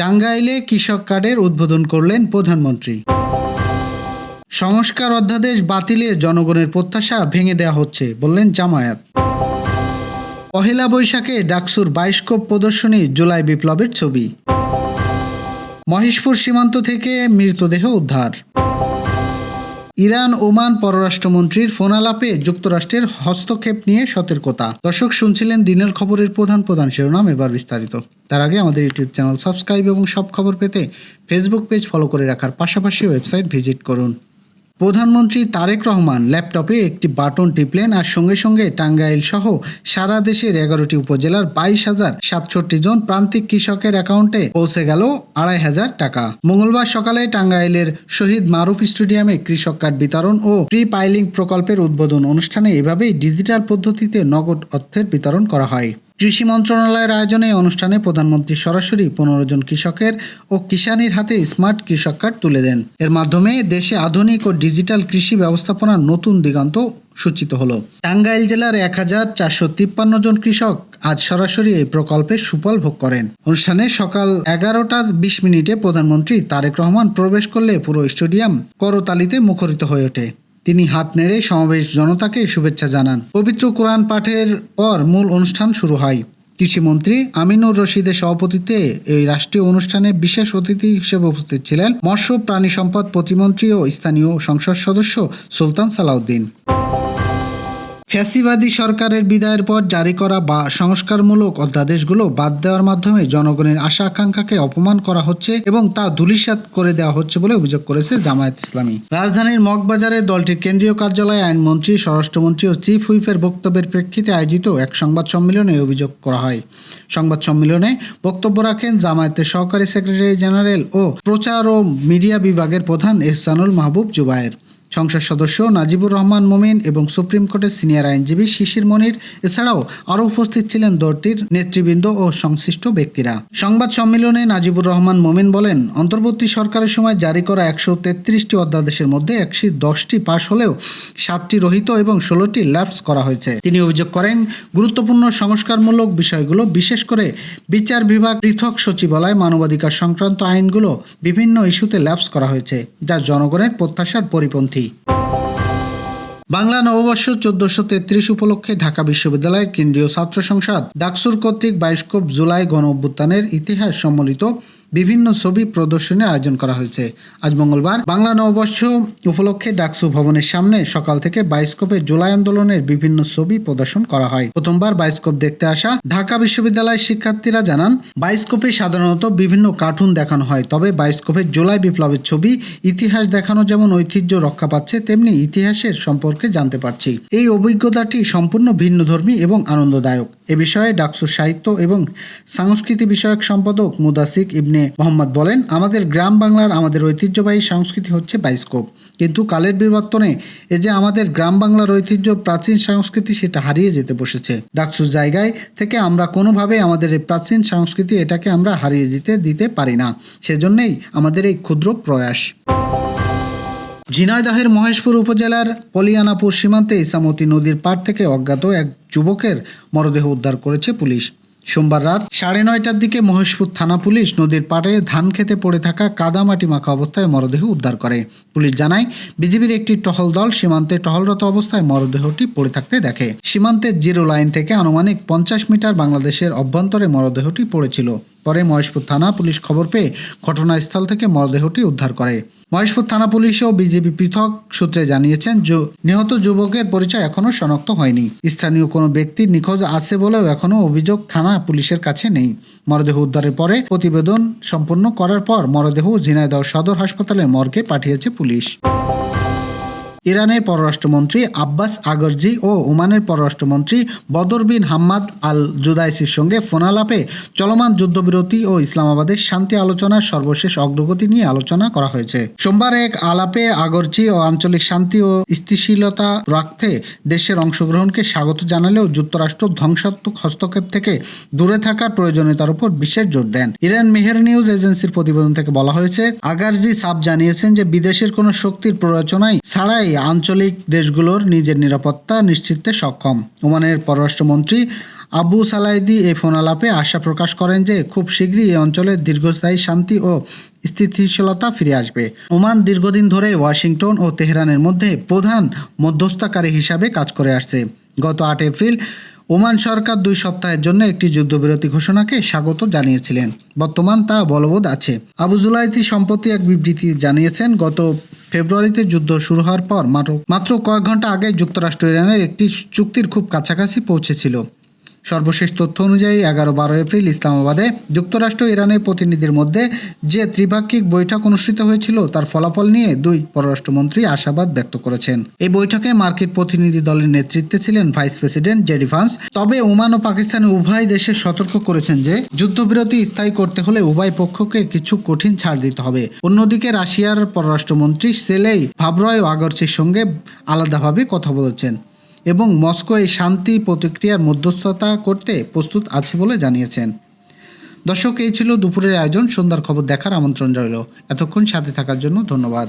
টাঙ্গাইলে কৃষক কার্ডের উদ্বোধন করলেন প্রধানমন্ত্রী। সংস্কার অধ্যাদেশ বাতিলে জনগণের প্রত্যাশা ভেঙে দেওয়া হচ্ছে বললেন জামায়াত। পহেলা বৈশাখে ডাকসুর বায়োস্কোপ প্রদর্শনী জুলাই বিপ্লবের ছবি। মহেশপুর সীমান্ত থেকে মৃতদেহ উদ্ধার। ইরান ওমান পররাষ্ট্রমন্ত্রীর ফোনালাপে যুক্তরাষ্ট্রের হস্তক্ষেপ নিয়ে সতর্কতা। দর্শক, শুনছিলেন দিনের খবরের প্রধান শিরোনাম, এবার বিস্তারিত। তার আগে আমাদের ইউটিউব চ্যানেল সাবস্ক্রাইব এবং সব খবর পেতে ফেসবুক পেজ ফলো করে রাখার পাশাপাশি ওয়েবসাইট ভিজিট করুন। প্রধানমন্ত্রী তারেক রহমান ল্যাপটপে একটি বাটন টিপলেন আর সঙ্গে সঙ্গে টাঙ্গাইল সহ সারা দেশের 11টি উপজেলার 22,067 জন প্রান্তিক কৃষকের অ্যাকাউন্টে পৌঁছে গেল 2,500 টাকা। মঙ্গলবার সকালে টাঙ্গাইলের শহীদ মারুফ স্টেডিয়ামে কৃষক কার্ড বিতরণ ও প্রি পাইলিং প্রকল্পের উদ্বোধন অনুষ্ঠানে এভাবেই ডিজিটাল পদ্ধতিতে নগদ অর্থের বিতরণ করা হয়। কৃষি মন্ত্রণালয়ের আয়োজনে অনুষ্ঠানে প্রধানমন্ত্রী সরাসরি 15 জন কৃষকের ও কিষানির হাতে স্মার্ট কৃষক কার্ড তুলে দেন। এর মাধ্যমে দেশে আধুনিক ও ডিজিটাল কৃষি ব্যবস্থাপনার নতুন দিগন্ত সূচিত হলো। টাঙ্গাইল জেলার 1,453 জন কৃষক আজ সরাসরি এই প্রকল্পের সুফল ভোগ করেন। অনুষ্ঠানে সকাল 11:20 প্রধানমন্ত্রী তারেক রহমান প্রবেশ করলে পুরো স্টেডিয়াম করতালিতে মুখরিত হয়ে ওঠে। তিনি হাত নেড়ে সমাবেশ জনতাকে শুভেচ্ছা জানান। পবিত্র কোরআন পাঠের পর মূল অনুষ্ঠান শুরু হয়। কৃষিমন্ত্রী আমিনুর রশিদের সভাপতিত্বে এই রাষ্ট্রীয় অনুষ্ঠানে বিশেষ অতিথি হিসেবে উপস্থিত ছিলেন মৎস্য প্রাণী সম্পদ প্রতিমন্ত্রী ও স্থানীয় সংসদ সদস্য সুলতান সালাউদ্দিন। ফ্যাসিবাদী সরকারের বিদায়ের পর জারি করা বা সংস্কারমূলক অধ্যাদেশগুলো বাদ দেওয়ার মাধ্যমে জনগণের আশা আকাঙ্ক্ষাকে অপমান করা হচ্ছে এবং তা ধূলিসাৎ করে দেওয়া হচ্ছে বলে অভিযোগ করেছে জামায়াত ইসলামী। রাজধানীর মগবাজারে দলটির কেন্দ্রীয় কার্যালয়ে আইনমন্ত্রী, স্বরাষ্ট্রমন্ত্রী ও চিফ হুইপের বক্তব্যের প্রেক্ষিতে আয়োজিত এক সংবাদ সম্মেলনে অভিযোগ করা হয়। সংবাদ সম্মেলনে বক্তব্য রাখেন জামায়াতের সহকারী সেক্রেটারি জেনারেল ও প্রচার ও মিডিয়া বিভাগের প্রধান এহসানুল মাহবুব জুবায়ের, সংসদ সদস্য নাজিবুর রহমান মোমিন এবং সুপ্রিম কোর্টের সিনিয়র আইনজীবী শিশির মনির। এছাড়াও আরও উপস্থিত ছিলেন দলটির নেতৃবৃন্দ ও সংশ্লিষ্ট ব্যক্তিরা। সংবাদ সম্মেলনে নাজিবুর রহমান মোমিন বলেন, অন্তর্বর্তী সরকারের সময় জারি করা 133টি অধ্যাদেশের মধ্যে 110টি পাশ হলেও 7টি রহিত এবং 16টি ল্যাপস করা হয়েছে। তিনি অভিযোগ করেন, গুরুত্বপূর্ণ সংস্কারমূলক বিষয়গুলো, বিশেষ করে বিচার বিভাগ, পৃথক সচিবালয়, মানবাধিকার সংক্রান্ত আইনগুলো বিভিন্ন ইস্যুতে ল্যাপস করা হয়েছে, যা জনগণের প্রত্যাশার পরিপন্থী। বাংলা নববর্ষ 1433 উপলক্ষে ঢাকা বিশ্ববিদ্যালয়ের কেন্দ্রীয় ছাত্র সংসদ ডাকসুর কর্তৃক বায়োস্কোপ জুলাই গণ অভ্যুত্থানের ইতিহাস সম্বলিত বিভিন্ন ছবি প্রদর্শনীর আয়োজন করা হয়েছে। আজ মঙ্গলবার বাংলা নববর্ষ উপলক্ষে ডাকসু ভবনের সামনে সকাল থেকে বায়োস্কোপে জুলাই আন্দোলনের বিভিন্ন ছবি প্রদর্শন করা হয়। প্রথমবার বায়োস্কোপ দেখতে আসা ঢাকা বিশ্ববিদ্যালয়ের শিক্ষার্থীরা জানান, বায়োস্কোপে সাধারণত বিভিন্ন কার্টুন দেখানো হয়, তবে বায়োস্কোপে জুলাই বিপ্লবের ছবি, ইতিহাস দেখানো যেমন ঐতিহ্য রক্ষা পাচ্ছে, তেমনি ইতিহাসের সম্পর্কে জানতে পারছি। এই অভিজ্ঞতাটি সম্পূর্ণ ভিন্নধর্মী এবং আনন্দদায়ক। এ বিষয়ে ডাকসু সাহিত্য এবং সংস্কৃতি বিষয়ক সম্পাদক মুদাসিক ইবনে মোহাম্মদ বলেন, আমাদের গ্রাম বাংলার আমাদের ঐতিহ্যবাহী সংস্কৃতি হচ্ছে বায়োস্কোপ, কিন্তু কালের বিবর্তনে এ যে আমাদের গ্রাম বাংলার ঐতিহ্য, প্রাচীন সংস্কৃতি, সেটা হারিয়ে যেতে বসেছে। ডাকসুর জায়গায় থেকে আমরা কোনোভাবে আমাদের এই প্রাচীন সংস্কৃতি, এটাকে আমরা হারিয়ে দিতে পারি না। সেজন্যই আমাদের এই ক্ষুদ্র প্রয়াস। ঝিনাইদহের মহেশপুর উপজেলার পলিয়ানাপুর সীমান্তে ইসামতি নদীর পাড় থেকে অজ্ঞাত এক যুবকের মরদেহ উদ্ধার করেছে পুলিশ। সোমবার রাত 9:30টার দিকে মহেশপুর থানা পুলিশ নদীর পাড়ে ধান খেতে পড়ে থাকা কাদামাটি মাখা অবস্থায় মরদেহ উদ্ধার করে। পুলিশ জানায়, বিজিবির একটি টহল দল সীমান্তে টহলরত অবস্থায় মরদেহটি পড়ে থাকতে দেখে। সীমান্তের জিরো লাইন থেকে আনুমানিক 50 মিটার বাংলাদেশের অভ্যন্তরে মরদেহটি পড়েছিল। পরে মহেশপুর থানা পুলিশ খবর পেয়ে ঘটনাস্থল থেকে মরদেহটি উদ্ধার করে। মহেশপুর থানা পুলিশ ও বিজেপি পৃথক সূত্রে জানিয়েছেন, নিহত যুবকের পরিচয় এখনও শনাক্ত হয়নি। স্থানীয় কোনো ব্যক্তির নিখোঁজ আছে বলেও এখনও অভিযোগ থানা পুলিশের কাছে নেই। মরদেহ উদ্ধারের পরে প্রতিবেদন সম্পন্ন করার পর মরদেহ ঝিনাইদহ সদর হাসপাতালের মর্গে পাঠিয়েছে পুলিশ। ইরানের পররাষ্ট্রমন্ত্রী আব্বাস আগরজি ও ওমানের পররাষ্ট্রমন্ত্রী বদর বিন হাম্মাদ আল জুদাইসির সঙ্গে ফোনালাপে চলমান যুদ্ধবিরতি ও ইসলামাবাদের শান্তি আলোচনার সর্বশেষ অগ্রগতি নিয়ে আলোচনা করা হয়েছে। সোমবার এক আলাপে আগরজি ও আঞ্চলিক শান্তি ও স্থিতিশীলতা রাখতে দেশের অংশগ্রহণকে স্বাগত জানালেও যুক্তরাষ্ট্র ধ্বংসাত্মক হস্তক্ষেপ থেকে দূরে থাকার প্রয়োজনীয়তার উপর বিশেষ জোর দেন। ইরান মেহের নিউজ এজেন্সির প্রতিবেদন থেকে বলা হয়েছে, আগরজি সাফ জানিয়েছেন যে বিদেশের কোনো শক্তির প্ররোচনায় ছাড়াই আঞ্চলিক দেশগুলোর নিজের নিরাপত্তা নিশ্চিতে সক্ষম। ওমানের পররাষ্ট্রমন্ত্রী আবু সালাইদি এই ফোন আলাপে আশা প্রকাশ করেন যে খুব শীঘ্রই এই অঞ্চলে দীর্ঘস্থায়ী শান্তি ও স্থিতিশীলতা ফিরে আসবে। ওমান দীর্ঘদিন ধরে ওয়াশিংটন ও তেহরানের মধ্যে প্রধান মধ্যস্থতাকারী হিসাবে কাজ করে আসছে। গত 8 এপ্রিল ওমান সরকার 2 সপ্তাহের জন্য একটি যুদ্ধবিরতি ঘোষণাকে স্বাগত জানিয়েছিলেন। বর্তমান তা বলবৎ আছে। আবু জুলাইতি সম্প্রতি এক বিবৃতি জানিয়েছেন, গত ফেব্রুয়ারিতে যুদ্ধ শুরু হওয়ার পর মাত্র কয়েক ঘন্টা আগে যুক্তরাষ্ট্র ইরানের একটি চুক্তির খুব কাছাকাছি পৌঁছেছিল। সর্বশেষ তথ্য অনুযায়ী 11-12 এপ্রিল ইসলামাবাদে যুক্তরাষ্ট্র ইরানের প্রতিনিধির মধ্যে যে ত্রিপাক্ষিক বৈঠক অনুষ্ঠিত হয়েছিল তার ফলাফল নিয়ে 2 পররাষ্ট্রমন্ত্রী আশাবাদ ব্যক্ত করেছেন। এই বৈঠকে মার্কিন প্রতিনিধি দলের নেতৃত্বে ছিলেন ভাইস প্রেসিডেন্ট জেডি ভান্স। তবে ওমান ও পাকিস্তান উভয় দেশে সতর্ক করেছেন যে যুদ্ধবিরতি স্থায়ী করতে হলে উভয় পক্ষকে কিছু কঠিন ছাড় দিতে হবে। অন্যদিকে রাশিয়ার পররাষ্ট্রমন্ত্রী সেলেই ভাভরয় আগরচির সঙ্গে আলাদাভাবে কথা বলেছেন এবং মস্কো এই শান্তি প্রতিক্রিয়ার মধ্যস্থতা করতে প্রস্তুত আছে বলে জানিয়েছেন। দর্শক, এই ছিল দুপুরের আয়োজন। সন্ধ্যার খবর দেখার আমন্ত্রণ রইল। এতক্ষণ সাথে থাকার জন্য ধন্যবাদ।